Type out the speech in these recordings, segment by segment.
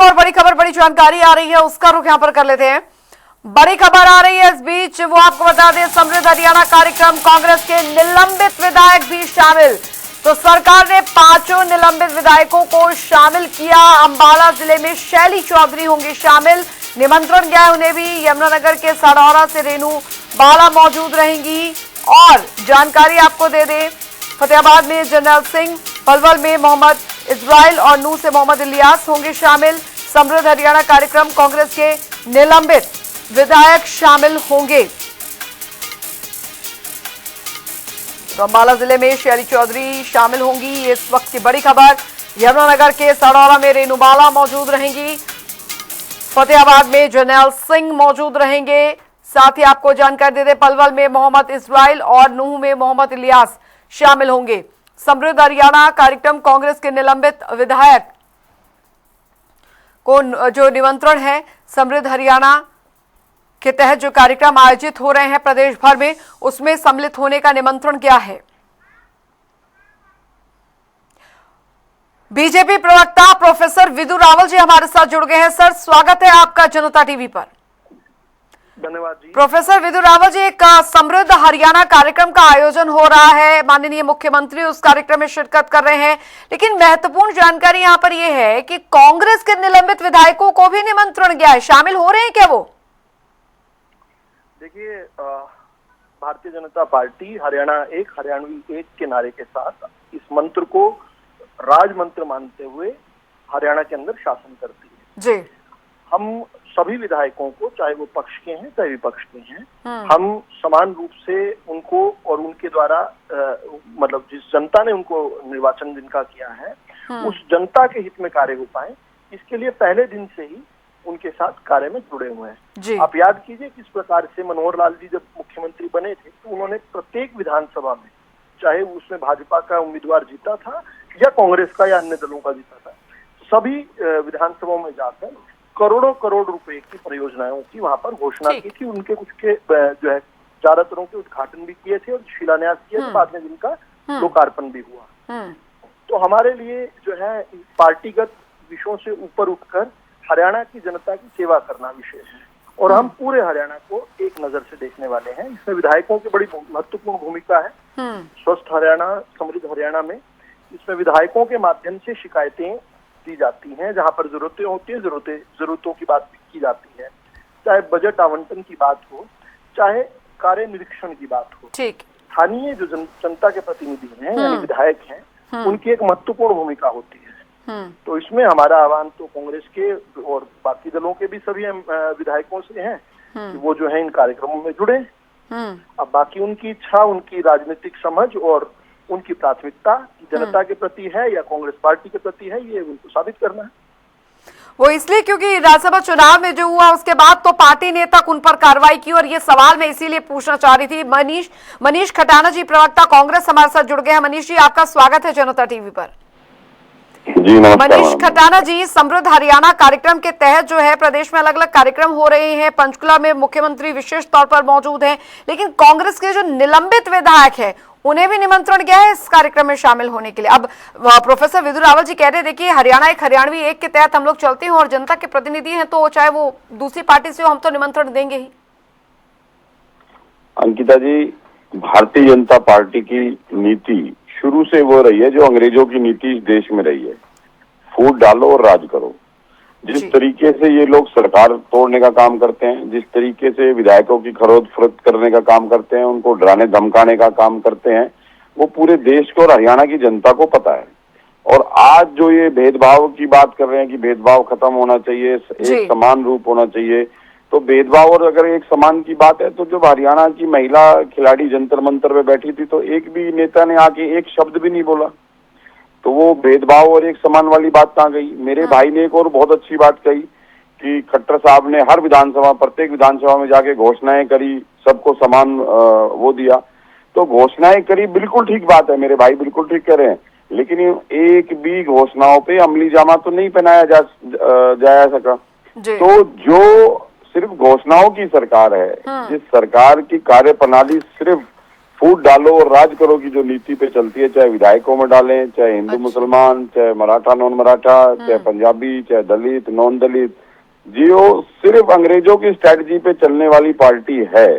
और बड़ी खबर, बड़ी जानकारी आ रही है, उसका रुख यहां पर कर लेते हैं। बड़ी खबर आ रही है इस बीच, वो आपको बता दें, समृद्ध हरियाणा कार्यक्रम, कांग्रेस के निलंबित विधायक भी शामिल। तो सरकार ने 5 निलंबित विधायकों को शामिल किया। अंबाला जिले में शैली चौधरी होंगे शामिल, निमंत्रण गया उन्हें भी। यमुनानगर के सड़ौरा से रेणु बाला मौजूद रहेंगी। और जानकारी आपको दे दें, फतेहाबाद में जनरल सिंह, पलवल में मोहम्मद इस्राइल और नूह से मोहम्मद इलियास होंगे शामिल। समृद्ध हरियाणा कार्यक्रम, कांग्रेस के निलंबित विधायक शामिल होंगे। तो अंबाला जिले में शैली चौधरी शामिल होंगी, ये इस वक्त की बड़ी खबर। यमुनानगर के सड़ौरा में रेणु बाला मौजूद रहेंगी। फतेहाबाद में जनरल सिंह मौजूद रहेंगे। साथ ही आपको जानकारी दे दें, पलवल में मोहम्मद इस्राइल और नूह में मोहम्मद इलियास शामिल होंगे। समृद्ध हरियाणा कार्यक्रम, कांग्रेस के निलंबित विधायक को जो निमंत्रण है, समृद्ध हरियाणा के तहत जो कार्यक्रम आयोजित हो रहे हैं प्रदेश भर में, उसमें सम्मिलित होने का निमंत्रण क्या है। बीजेपी प्रवक्ता प्रोफेसर विदु रावल जी हमारे साथ जुड़ गए हैं। सर, स्वागत है आपका जनता टीवी पर। धन्यवाद जी। प्रोफेसर विदु रावल जी, एक समृद्ध हरियाणा कार्यक्रम का आयोजन हो रहा है, माननीय मुख्यमंत्री उस कार्यक्रम में शिरकत कर रहे हैं, लेकिन महत्वपूर्ण जानकारी यहां पर यह है कि कांग्रेस के निलंबित विधायकों को भी निमंत्रण गया है, शामिल हो रहे हैं क्या वो? देखिए, भारतीय जनता पार्टी हरियाणा एक, हरियाणवी एक के नारे के साथ इस मंत्र को राज मंत्र मानते हुए हरियाणा के अंदर शासन करती है जी। हम सभी विधायकों को, चाहे वो पक्ष के हैं चाहे विपक्ष के हैं, हम समान रूप से उनको और उनके द्वारा मतलब जिस जनता ने उनको निर्वाचन जिनका किया है, उस जनता के हित में कार्य हो पाए, इसके लिए पहले दिन से ही उनके साथ कार्य में जुड़े हुए हैं। आप याद कीजिए किस प्रकार से मनोहर लाल जी जब मुख्यमंत्री बने थे तो उन्होंने प्रत्येक विधानसभा में, चाहे उसमें भाजपा का उम्मीदवार जीता था या कांग्रेस का या अन्य दलों का जीता था, सभी विधानसभाओं में जाकर करोड़ों करोड़ रुपए की परियोजनाओं की वहां पर घोषणा की थी। उनके कुछ के जो है ज्यादातरों के उद्घाटन भी किए थे और शिलान्यास किए थे, बाद में जिनका लोकार्पण भी हुआ। तो हमारे लिए जो है पार्टीगत विषयों से ऊपर उठकर हरियाणा की जनता की सेवा करना विषय है और हम पूरे हरियाणा को एक नजर से देखने वाले हैं। इसमें विधायकों की बड़ी महत्वपूर्ण भूमिका है। स्वस्थ हरियाणा, समृद्ध हरियाणा में इसमें विधायकों के माध्यम से शिकायतें दी जाती हैं, जहां पर जरूरतें होती है, जरूरतों की बात की जाती है, चाहे बजट आवंटन की बात हो, चाहे कार्य निरीक्षण की बात हो। स्थानीय जो जनता के प्रतिनिधि हैं यानी विधायक हैं, उनकी एक महत्वपूर्ण भूमिका होती है। तो इसमें हमारा आह्वान तो कांग्रेस के और बाकी दलों के भी सभी विधायकों से है कि वो जो है इन कार्यक्रमों में जुड़े। अब बाकी उनकी इच्छा, उनकी राजनीतिक समझ और उनकी प्राथमिकता जनता के प्रति है या कांग्रेस पार्टी के प्रति है, ये उनको साबित करना है। वो इसलिए क्योंकि राज्यसभा चुनाव में जो हुआ उसके बाद तो पार्टी ने तक उन पर कार्रवाई की, और ये सवाल मैं इसीलिए पूछना चाह रही थी। मनीष खटाना जी, प्रवक्ता कांग्रेस, हमारे साथ जुड़ गए हैं। मनीष जी, आपका स्वागत है जनता टीवी पर। जी नमस्कार। मनीष खटाना जी, समृद्ध हरियाणा कार्यक्रम के तहत जो है प्रदेश में अलग अलग कार्यक्रम हो रहे हैं। पंचकुला में मुख्यमंत्री विशेष तौर पर मौजूद हैं, लेकिन कांग्रेस के जो निलंबित विधायक है उन्हें भी निमंत्रण गया है इस कार्यक्रम में शामिल होने के लिए। अब प्रोफेसर विदु रावल जी कह रहे, देखिए हरियाणा एक, हरियाणवी एक के तहत हम लोग चलते हैं और जनता के प्रतिनिधि हैं, तो चाहे वो दूसरी पार्टी से हो, हम तो निमंत्रण देंगे ही। अंकिता जी, भारतीय जनता पार्टी की नीति शुरू से वो रही है जो अंग्रेजों की नीति इस देश में रही है, फूट डालो और राज करो। जिस तरीके से ये लोग सरकार तोड़ने का काम करते हैं, जिस तरीके से विधायकों की खरोद फरोख्त करने का काम करते हैं, उनको डराने धमकाने का काम करते हैं, वो पूरे देश को और हरियाणा की जनता को पता है। और आज जो ये भेदभाव की बात कर रहे हैं कि भेदभाव खत्म होना चाहिए, एक समान रूप होना चाहिए, तो भेदभाव और अगर एक समान की बात है तो जब हरियाणा की महिला खिलाड़ी जंतर मंतर पे बैठी थी तो एक भी नेता ने आके एक शब्द भी नहीं बोला, तो वो भेदभाव और एक समान वाली बात कहाँ गई। मेरे भाई ने एक और बहुत अच्छी बात कही कि खट्टर साहब ने हर विधानसभा, प्रत्येक विधानसभा में जाके घोषणाएं करी, सबको समान वो दिया, तो घोषणाएं करी, बिल्कुल ठीक बात है, मेरे भाई बिल्कुल ठीक कह रहे हैं, लेकिन एक भी घोषणाओं पे अमली जामा तो नहीं पहनाया जा सका। तो जो सिर्फ घोषणाओं की सरकार है, जिस सरकार की कार्य प्रणाली सिर्फ फूट डालो और राज करो की जो नीति पे चलती है, चाहे विधायकों में डालें, चाहे हिंदू मुसलमान, चाहे मराठा नॉन मराठा, चाहे पंजाबी, चाहे दलित नॉन दलित, जो सिर्फ अंग्रेजों की स्ट्रैटेजी पे चलने वाली पार्टी है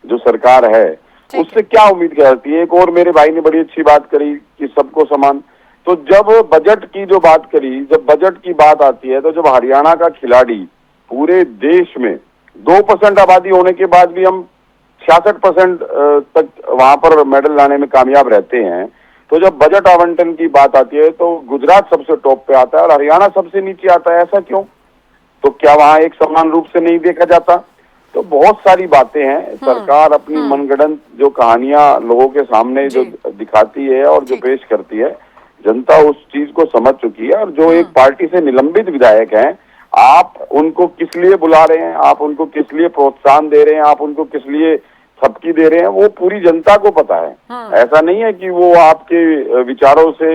जो सरकार है, उससे क्या उम्मीद करती है। एक और मेरे भाई ने बड़ी अच्छी बात करी कि सबको समान, तो जब बजट की जो बात करी, जब बजट की बात आती है, तो जब हरियाणा का खिलाड़ी पूरे देश में 2% आबादी होने के बाद भी हम 66% तक वहां पर मेडल लाने में कामयाब रहते हैं, तो जब बजट आवंटन की बात आती है तो गुजरात सबसे टॉप पे आता है और हरियाणा सबसे नीचे आता है। ऐसा क्यों? तो क्या वहां एक समान रूप से नहीं देखा जाता? तो बहुत सारी बातें हैं। सरकार अपनी मनगढ़ंत जो कहानियां लोगों के सामने जो दिखाती है और जो पेश करती है, जनता उस चीज को समझ चुकी है। और जो एक पार्टी से निलंबित विधायक हैं, आप उनको किस लिए बुला रहे हैं, आप उनको किस लिए प्रोत्साहन दे रहे हैं, आप उनको किस लिए थपकी दे रहे हैं, वो पूरी जनता को पता है। ऐसा नहीं है कि वो आपके विचारों से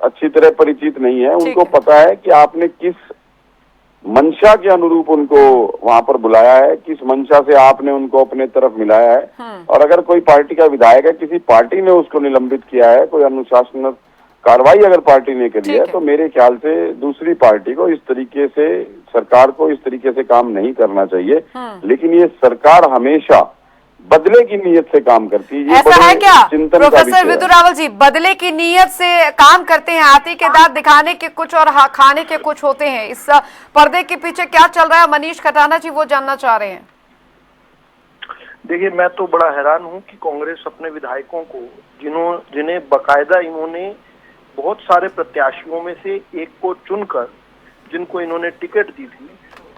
अच्छी तरह परिचित नहीं है। उनको पता है कि आपने किस मंशा के अनुरूप उनको वहां पर बुलाया है, किस मंशा से आपने उनको अपने तरफ मिलाया है। और अगर कोई पार्टी का विधायक है, किसी पार्टी ने उसको निलंबित किया है, कोई अनुशासनात्मक कार्रवाई अगर पार्टी ने करी है, तो मेरे ख्याल से दूसरी पार्टी को इस तरीके से, सरकार को इस तरीके से काम नहीं करना चाहिए। लेकिन ये सरकार हमेशा बदले की नीयत से काम करती है। ऐसा है क्या प्रोफेसर विदु रावल जी? बदले की नीयत से काम करते हैं, हाथी के दांत दिखाने के कुछ और खाने के कुछ होते हैं। इस पर्दे के पीछे क्या चल रहा है, मनीष खटाना जी वो जानना चाह रहे हैं। देखिए, मैं तो बड़ा हैरान हूं कि कांग्रेस अपने विधायकों को, जिन्हें बकायदा इन्होंने बहुत सारे प्रत्याशियों में से एक को चुनकर जिनको इन्होंने टिकट दी थी,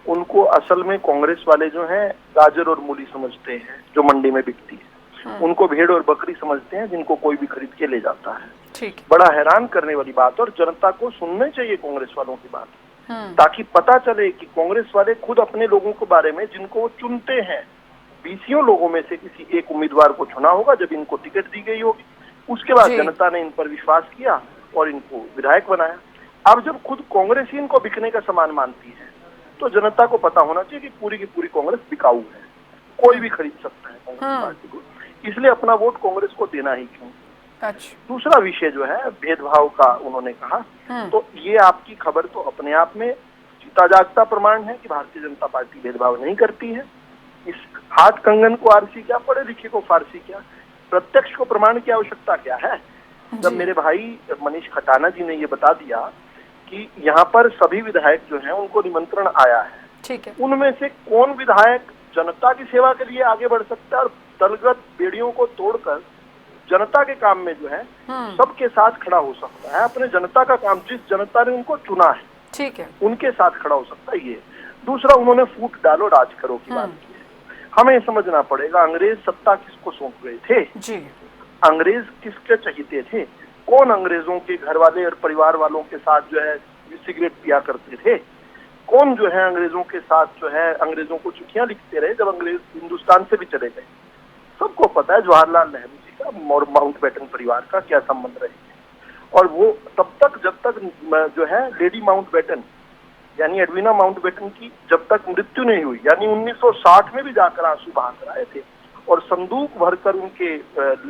उनको असल में कांग्रेस वाले जो हैं गाजर और मूली समझते हैं जो मंडी में बिकती है। उनको भेड़ और बकरी समझते हैं जिनको कोई भी खरीद के ले जाता है। ठीक। बड़ा हैरान करने वाली बात। और जनता को सुनना चाहिए कांग्रेस वालों की बात, ताकि पता चले कि कांग्रेस वाले खुद अपने लोगों के बारे में, जिनको वो चुनते हैं, 20 लोगों में से किसी एक उम्मीदवार को चुना होगा जब इनको टिकट दी गई होगी। उसके बाद जनता ने इन पर विश्वास किया और इनको विधायक बनाया। अब जब खुद कांग्रेस ही इनको बिकने का सामान मानती है, तो जनता को पता होना चाहिए कि पूरी की पूरी कांग्रेस बिकाऊ है, कोई भी खरीद सकता है कांग्रेस पार्टी को, इसलिए अपना वोट कांग्रेस को देना ही क्यों। अच्छा। दूसरा विषय जो है भेदभाव का उन्होंने कहा, तो ये आपकी खबर तो अपने आप में जीता जागता प्रमाण है कि भारतीय जनता पार्टी भेदभाव नहीं करती है। इस हाथ कंगन को आरसी क्या, पढ़े लिखे को फारसी क्या, प्रत्यक्ष को प्रमाण की आवश्यकता क्या है। जब मेरे भाई मनीष खटाना जी ने ये बता दिया कि यहाँ पर सभी विधायक जो हैं उनको निमंत्रण आया है, ठीक है, उनमें से कौन विधायक जनता की सेवा के लिए आगे बढ़ सकता है और दलगत बेड़ियों को तोड़कर जनता के काम में जो है सबके साथ खड़ा हो सकता है, अपने जनता का काम, जिस जनता ने उनको चुना है, ठीक है, उनके साथ खड़ा हो सकता है। ये दूसरा, उन्होंने फूट डालो राज करो की बात की है। हमें समझना पड़ेगा अंग्रेज सत्ता किसको सौंप गए थे जी, अंग्रेज किसके चहीते थे, कौन अंग्रेजों के घर वाले और परिवार वालों के साथ जो है सिगरेट पिया करते थे, कौन जो है अंग्रेजों के साथ जो है अंग्रेजों को चिट्ठियां लिखते रहे जब अंग्रेज हिंदुस्तान से भी चले गए। सबको पता है जवाहरलाल नेहरू जी का और माउंटबेटन परिवार का क्या संबंध रहे। और वो तब तक, जब तक जो है लेडी माउंटबेटन यानी एडविना माउंटबेटन की जब तक मृत्यु नहीं हुई, यानी 1960 में भी जाकर आंसू बहाकर आए थे और संदूक भरकर उनके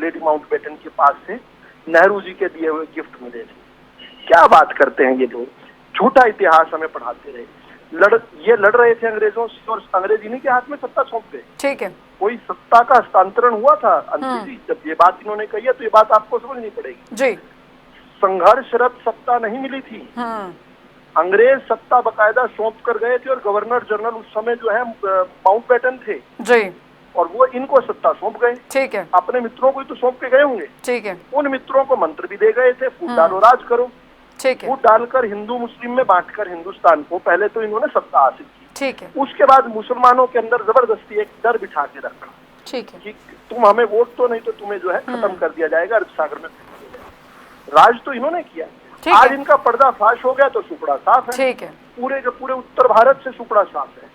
लेडी माउंटबेटन के पास से नेहरू जी के दिए हुए गिफ्ट मिले थे। क्या बात करते हैं ये लोग, झूठा इतिहास हमें पढ़ाते रहे। ये लड़ रहे थे अंग्रेजों से और अंग्रेज इन्हीं के हाथ में सत्ता सौंप गए। ठीक है, कोई सत्ता का हस्तांतरण हुआ था अंतिम जी? जब ये बात इन्होंने कही है तो ये बात आपको समझनी पड़ेगी जी। संघर्षरत सत्ता नहीं मिली थी, अंग्रेज सत्ता बकायदा सौंप कर गए थे और गवर्नर जनरल उस समय जो है माउंटबेटन थे जी, और वो इनको सत्ता सौंप गए। ठीक है, अपने मित्रों को तो सौंप के गए होंगे, ठीक है, उन मित्रों को मंत्र भी दे गए थे, फूट डालो राज करो। ठीक है, फूट डालकर हिंदू मुस्लिम में बांटकर हिंदुस्तान को पहले तो इन्होंने सत्ता हासिल की, ठीक है, उसके बाद मुसलमानों के अंदर जबरदस्ती एक डर बिठा के रखा, ठीक है, कि तुम हमें वोट तो नहीं तो तुम्हें जो है खत्म कर दिया जाएगा, अरब सागर में राज तो इन्होंने किया। आज इनका पर्दाफाश हो गया तो सुपड़ा साफ है, ठीक है, पूरे के पूरे उत्तर भारत से सुपड़ा साफ है,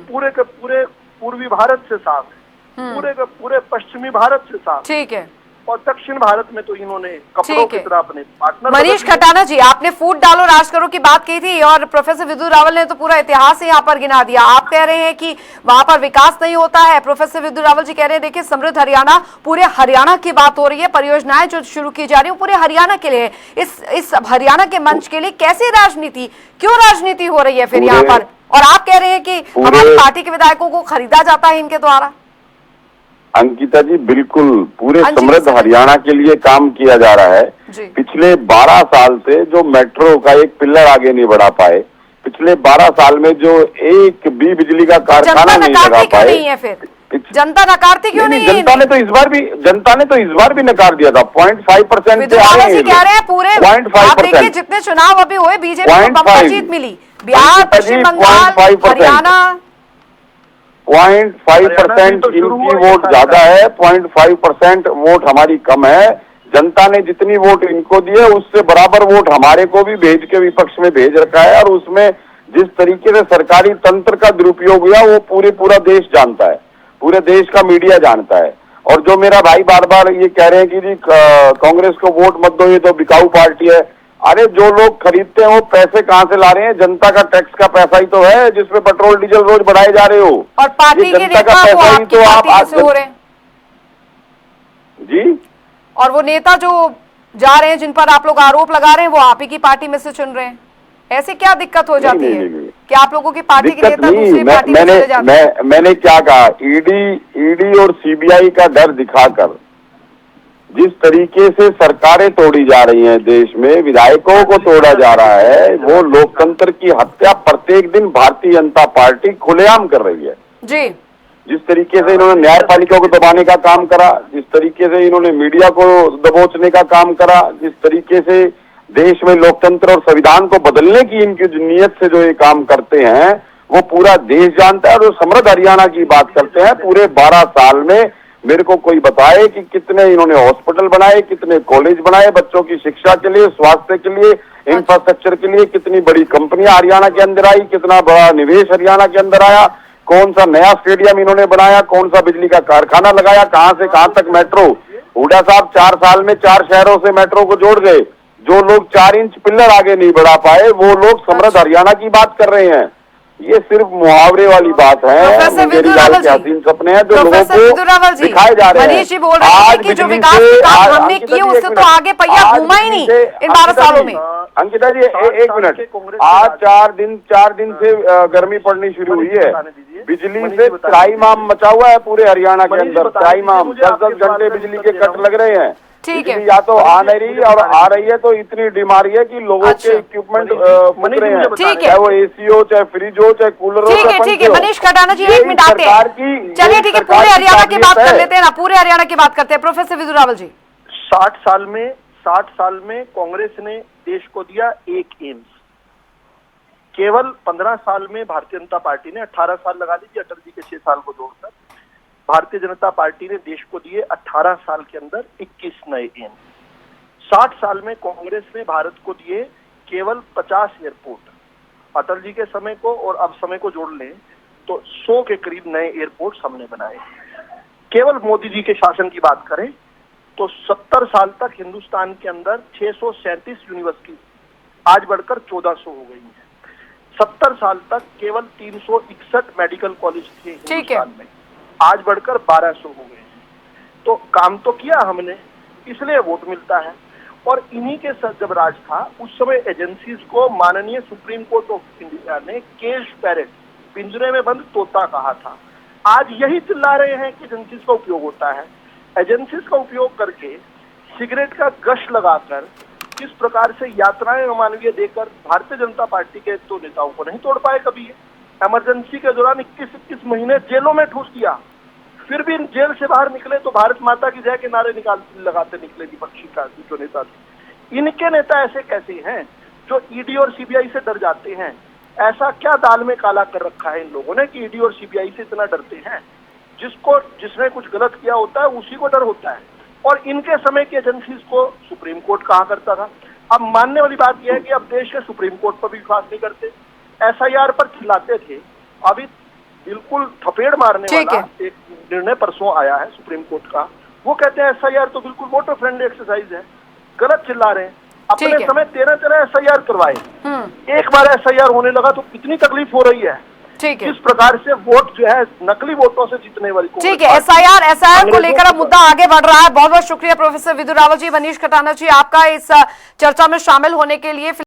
पूरे के पूरे पूर्वी भारत से साफ है, पूरे के पूरे पश्चिमी भारत से साफ, ठीक है, और दक्षिण भारत में तो इन्होंने कपड़ों की तरह अपने पार्टनर। मनीष खटाना जी, आपने फूट डालो राज करो की बात की थी और प्रोफेसर विदु रावल ने तो पूरा इतिहास यहाँ पर गिना दिया। आप कह रहे हैं कि वहां पर विकास नहीं होता है, प्रोफेसर विदु रावल जी कह रहे हैं देखिए समृद्ध हरियाणा, पूरे हरियाणा की बात हो रही है, परियोजनाएं जो शुरू की जा रही है पूरे हरियाणा के लिए। इस हरियाणा के मंच के लिए कैसी राजनीति, क्यों राजनीति हो रही है फिर यहाँ पर? और आप कह रहे हैं कि हमारी पार्टी के विधायकों को खरीदा जाता है इनके द्वारा। अंकिता जी, बिल्कुल पूरे समृद्ध हरियाणा के लिए काम किया जा रहा है। पिछले 12 साल से जो मेट्रो का एक पिलर आगे नहीं बढ़ा पाए, पिछले 12 साल में जो एक भी बिजली का कारखाना नहीं लगा पाए, नहीं है फिर जनता नकारती क्यों नहीं? जनता ने तो इस बार भी नकार दिया था। 0.5% से आ रहे हैं, कह रहे हैं पूरे 0.5%। जितने चुनाव अभी हुए बीजेपी को बम्पर जीत मिली, बिहार, पश्चिम बंगाल, हरियाणा। 0.5% इनकी वोट ज्यादा है, 0.5% वोट हमारी कम है। जनता ने जितनी वोट इनको दी है उससे बराबर वोट हमारे को भी भेज के विपक्ष में भेज रखा है। और उसमें जिस तरीके से सरकारी तंत्र का दुरुपयोग हुआ वो पूरा देश जानता है, पूरे देश का मीडिया जानता है। और जो मेरा भाई बार बार ये कह रहे हैं कि जी कांग्रेस को वोट मत दो, ये तो बिकाऊ पार्टी है। अरे जो लोग खरीदते हैं वो पैसे कहाँ से ला रहे हैं? जनता का टैक्स का पैसा ही तो है जिसमें पेट्रोल डीजल रोज बढ़ाए जा रहे हो। और पार्टी के नेता का पैसा ही तो आप हो रहे हैं जी। और वो नेता जो जा रहे हैं जिन पर आप लोग आरोप लगा रहे हैं वो आप ही की पार्टी में से चुन रहे हैं। ऐसे क्या दिक्कत हो जाती है कि आप लोगों की पार्टी के नेता दूसरी पार्टी में चले जाते हैं? मैंने क्या कहा, ईडी और सीबीआई का डर दिखाकर जिस तरीके से सरकारें तोड़ी जा रही हैं देश में, विधायकों को तोड़ा जा रहा है, वो लोकतंत्र की हत्या प्रत्येक दिन भारतीय जनता पार्टी खुलेआम कर रही है जी। जिस तरीके से इन्होंने न्यायपालिका को दबाने का काम करा, जिस तरीके से इन्होंने मीडिया को दबोचने का काम करा, जिस तरीके से देश में लोकतंत्र और संविधान को बदलने की इनकी नीयत से जो ये काम करते हैं वो पूरा देश जानता है। और जो समृद्ध हरियाणा की बात करते हैं, पूरे 12 साल में मेरे को कोई बताए कि कितने इन्होंने हॉस्पिटल बनाए, कितने कॉलेज बनाए बच्चों की शिक्षा के लिए, स्वास्थ्य के लिए, इंफ्रास्ट्रक्चर के लिए, कितनी बड़ी कंपनियां हरियाणा के अंदर आई, कितना बड़ा निवेश हरियाणा के अंदर आया, कौन सा नया स्टेडियम इन्होंने बनाया, कौन सा बिजली का कारखाना लगाया, कहां से कहां तक मेट्रो। हुड्डा साहब 4 साल में 4 शहरों से मेट्रो को जोड़ गए। जो लोग 4 इंच पिलर आगे नहीं बढ़ा पाए वो लोग समृद्ध हरियाणा की बात कर रहे हैं। ये सिर्फ मुहावरे वाली बात है, हसीन सपने हैं जो लोगों को दिखाए जा रहे हैं। मनीष जी बोल रहे हैं कि जो विकास के काम हमने किए उससे तो आगे पहिया घूमा ही नहीं इन 12 सालों में। अंकिता जी एक मिनट, आज 4 दिन से गर्मी पड़नी शुरू हुई है, बिजली से त्राहिमाम मचा हुआ है पूरे हरियाणा के अंदर। त्राहिमाम 10-10 घंटे बिजली के कट लग रहे हैं। ठीक है, या तो आ नहीं रही और आ रही है तो इतनी डिमांड है कि लोगों के इक्विपमेंट फट रहे हैं, चाहे वो एसी हो, चाहे फ्रिज हो, चाहे कूलर हो। ठीक है मनीष खटाना जी, 1 मिनट आते हैं। चलिए ठीक है, पूरे हरियाणा की बात कर लेते हैं ना, पूरे हरियाणा की बात करते हैं। प्रोफेसर विदु रावल जी, 60 साल में कांग्रेस ने देश को दिया एक एम्स। केवल 15 साल में भारतीय जनता पार्टी ने 18 साल लगा लीजिए अटल जी के 6 साल को जोड़कर, भारतीय जनता पार्टी ने देश को दिए 18 साल के अंदर 21 नए एम्स। 60 साल में कांग्रेस ने भारत को दिए केवल 50 एयरपोर्ट। अटल जी के समय को और अब समय को जोड़ लें तो 100 के करीब नए एयरपोर्ट हमने बनाए। केवल मोदी जी के शासन की बात करें तो 70 साल तक हिंदुस्तान के अंदर 637 यूनिवर्सिटी आज बढ़कर 1400 हो गई है। 70 साल तक केवल 361 मेडिकल कॉलेज थे हिंदुस्तान में, आज बढ़कर 1200 हो गए हैं। तो काम तो किया हमने, इसलिए वोट मिलता है। और इन्हीं के साथ जब राज था उस समय एजेंसीज को माननीय सुप्रीम कोर्ट ऑफ इंडिया ने केज पैरेट, पिंजरे में बंद तोता कहा था। आज यही चिल्ला रहे हैं कि एजेंसीज का उपयोग होता है। एजेंसीज का उपयोग करके सिगरेट का गश लगाकर किस प्रकार से यात्राएं अमानवीय देकर भारतीय जनता पार्टी के तो नेताओं को नहीं तोड़ पाए कभी। इमरजेंसी के दौरान 21 महीने जेलों में ठूस दिया, फिर भी जेल से बाहर निकले तो भारत माता की जय के नारे लगाते निकले विपक्षी का जो नेता थे। इनके नेता ऐसे कैसे हैं जो ईडी और सीबीआई से डर जाते हैं? ऐसा क्या दाल में काला कर रखा है इन लोगों ने कि ईडी और सीबीआई से इतना डरते हैं? जिसने कुछ गलत किया होता है उसी को डर होता है। और इनके समय की एजेंसीज को सुप्रीम कोर्ट कहा करता था। अब मानने वाली बात यह है कि अब देश के सुप्रीम कोर्ट पर भी विश्वास नहीं करते। एसआईआर पर चिल्लाते थे, अभी बिल्कुल थपेड़ मारने वाला एक निर्णय परसों आया है सुप्रीम कोर्ट का, वो कहते हैं SIR तो बिल्कुल वोटर फ्रेंडली एक्सरसाइज है, गलत चिल्ला रहे हैं। ठीक अपने है। समय 13 SIR करवाए, एक बार SIR होने लगा तो कितनी तकलीफ हो रही है। ठीक है, किस प्रकार से वोट जो है नकली वोटों से जीतने वाली। ठीक है। SIR को लेकर अब मुद्दा आगे बढ़ रहा है। बहुत बहुत शुक्रिया प्रोफेसर विदु रावल जी, मनीष खटाना जी, आपका इस चर्चा में शामिल होने के लिए।